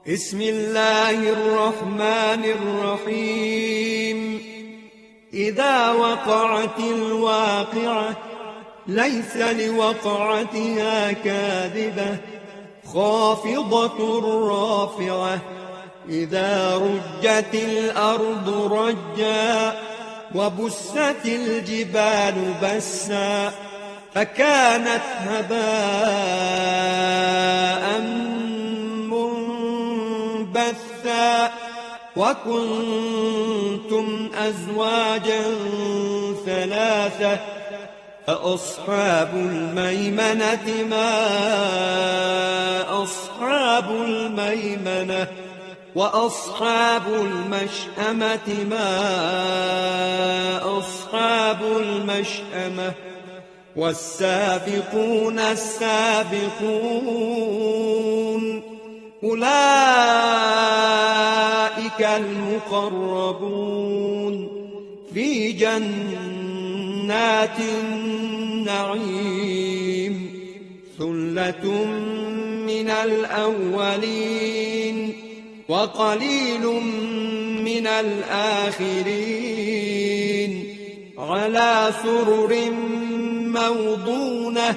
بسم الله الرحمن الرحيم. إذا وقعت الواقعة ليس لوقعتها كاذبة خافضة رافعة. إذا رجت الأرض رجا وبست الجبال بسا فكانت هباء منبثا وكنتم أزواجا ثلاثة فأصحاب الميمنة ما أصحاب الميمنة وأصحاب المشأمة ما أصحاب المشأمة والسابقون السابقون أولئك المقربون في جنات النعيم. ثلة من الأولين وقليل من الآخرين على سرر موضونة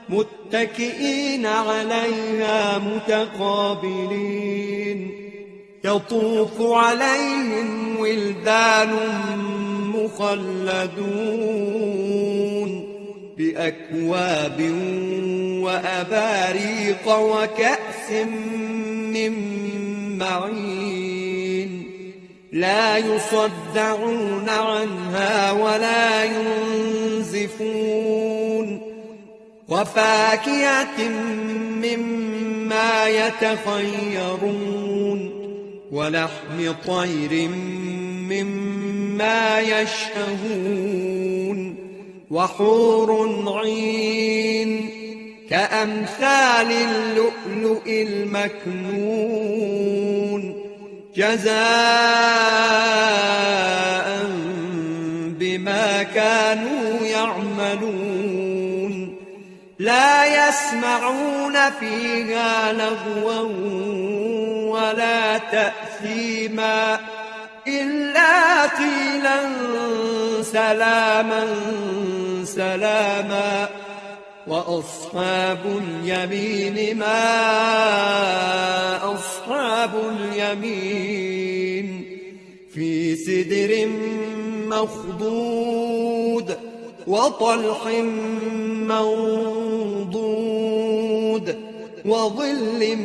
متكئين عليها متقابلين. يطوف عليهم ولدان مخلدون بأكواب وأباريق وكأس من معين لا يصدعون عنها ولا ينزفون وفاكهة مما يتخيرون ولحم طير مما يشتهون وحور عين كأمثال اللؤلؤ المكنون جزاء بما كانوا يعملون. لا يسمعون فيها لغوا ولا تأثيما إلا قيلا سلاما سلاما. وأصحاب اليمين ما أصحاب اليمين في سدر مخضود وطلح منضود وظل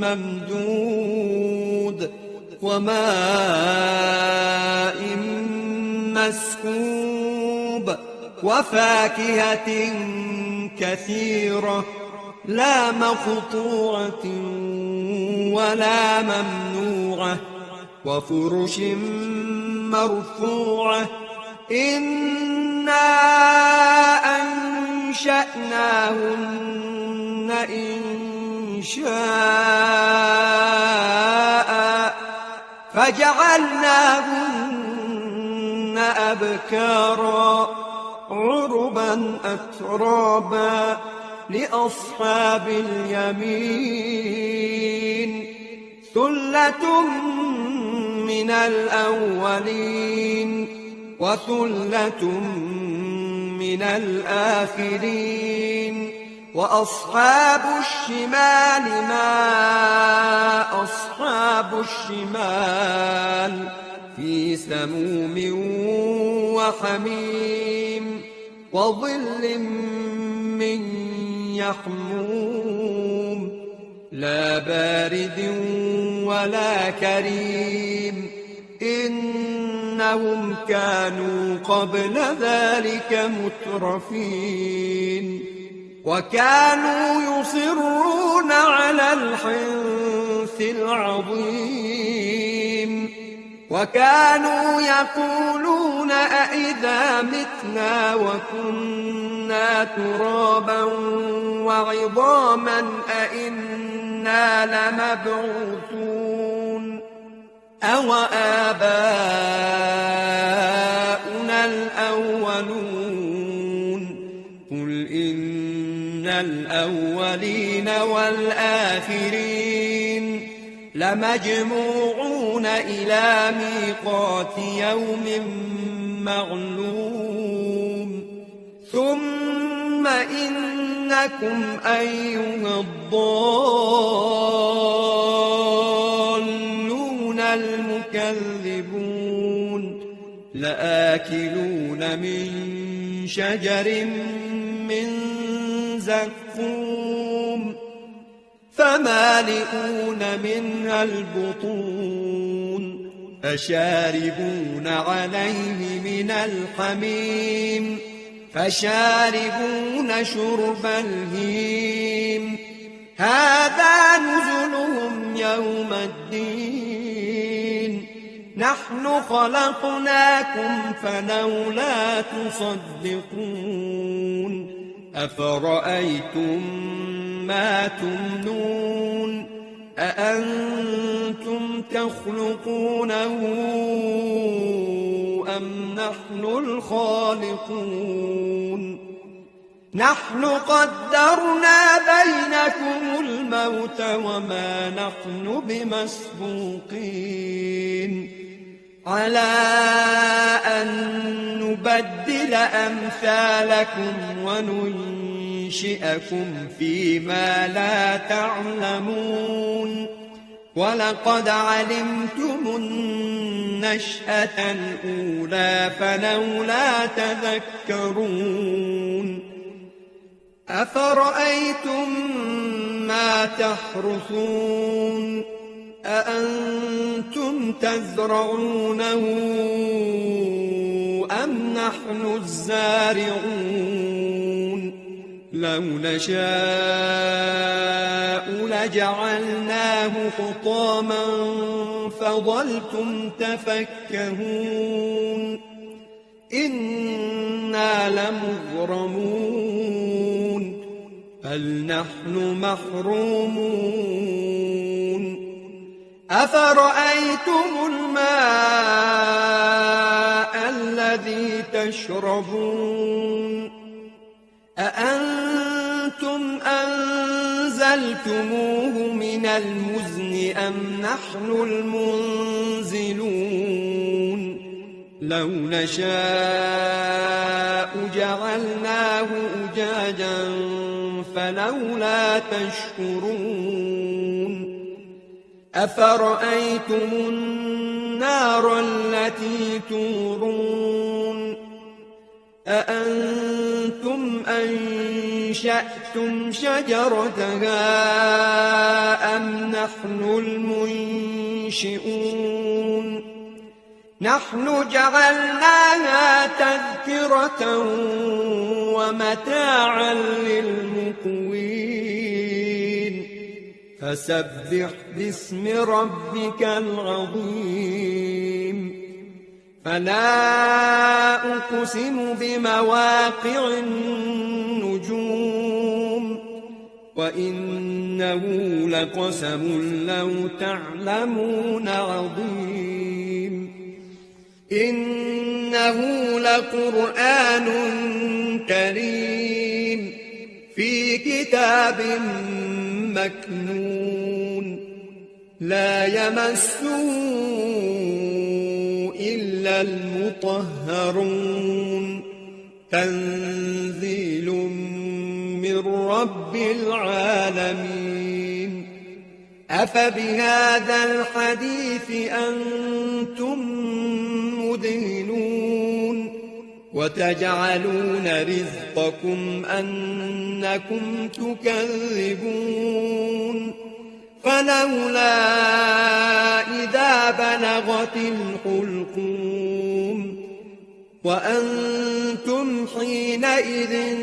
ممدود وماء مسكوب وفاكهة كثيرة لا مقطوعة ولا ممنوعة وفرش مرفوعة. إنا أنشأناهن إنشاء فجعلناهن أبكارا عربا أترابا لأصحاب اليمين. ثلة من الأولين وثلة من الآخرين. وأصحاب الشمال ما أصحاب الشمال في سموم وحميم وظل من يحموم لا بارد ولا كريم. إنهم كانوا قبل ذلك مترفين وكانوا يصرون على الحنث العظيم وكانوا يقولون أئذا متنا وكنا ترابا وعظاما أئنا لمبعوثون أو آباؤنا الأولون. قل إن الأولين والآخرين لمجموعون إلى ميقات يوم معلوم ثم إنكم أيها الضالون المكذبون لآكلون من شجر من زقوم فمالئون منها البطون فشاربون عليه من الحميم فشاربون شرب الهيم هذا نزلهم يوم الدين نحن خلقناكم فلولا تصدقون أفرأيتم ما تمنون أأنتم تخلقونه أم نحن الخالقون نحن قدرنا بينكم الموت وما نحن بمسبوقين على أن نبدل أمثالكم وننشئكم فيما لا تعلمون ولقد علمتم النشأة الأولى فلولا تذكرون أفرأيتم ما تحرثون أأنتم تزرعونه أم نحن الزارعون لو نشاء لجعلناه حطاما فظلتم تفكهون إنا لمغرمون بل نحن محرومون أفرأيتم الماء الذي تشربون أأنتم أنزلتموه من المزن أم نحن المنزلون لو نشاء جعلناه أجاجا فلولا تشكرون أفرأيتم النار التي تورون أأنتم أنشأتم شجرتها أم نحن المنشئون نحن جعلناها تذكرة ومتاعا للمقوين فسبح باسم ربك العظيم فلا أقسم بمواقع النجوم وإنه لقسم لو تعلمون عظيم إنه لقرآن كريم في كتاب مكنون لا يمسه إلا المطهرون تنزيل من رب العالمين أفبهذا الحديث أنتم مدهنون وتجعلون رزقكم أنكم تكذبون فلولا إذا بلغت الحلقوم وأنتم حينئذ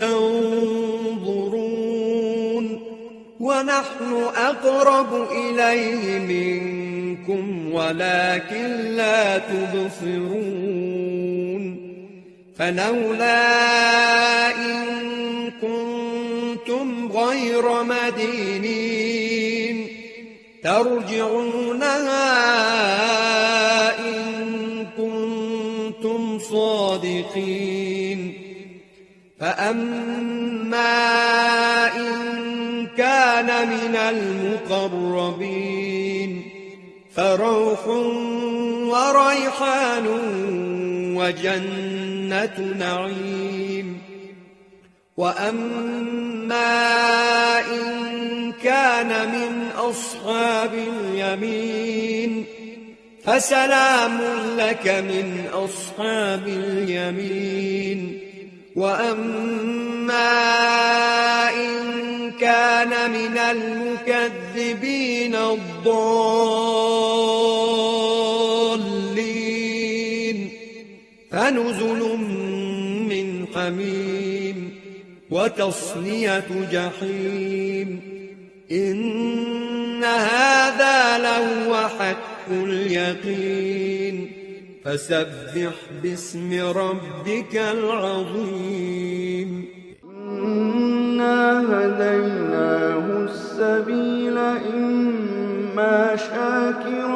تنظرون ونحن أقرب إليه منكم ولكن لا تبصرون فلولا إن كنتم غير مدينين ترجعونها إن كنتم صادقين فأما إن كان من المقربين فروح وريحان وجنة نعيم وأما إن كان من أصحاب اليمين فسلام لك من أصحاب اليمين وأما إن كان من المكذبين الضالين فنزل من حميم وتصلية جحيم إن هذا لهو حق اليقين فسبح باسم ربك العظيم إنا هديناه السبيل إما شاكرا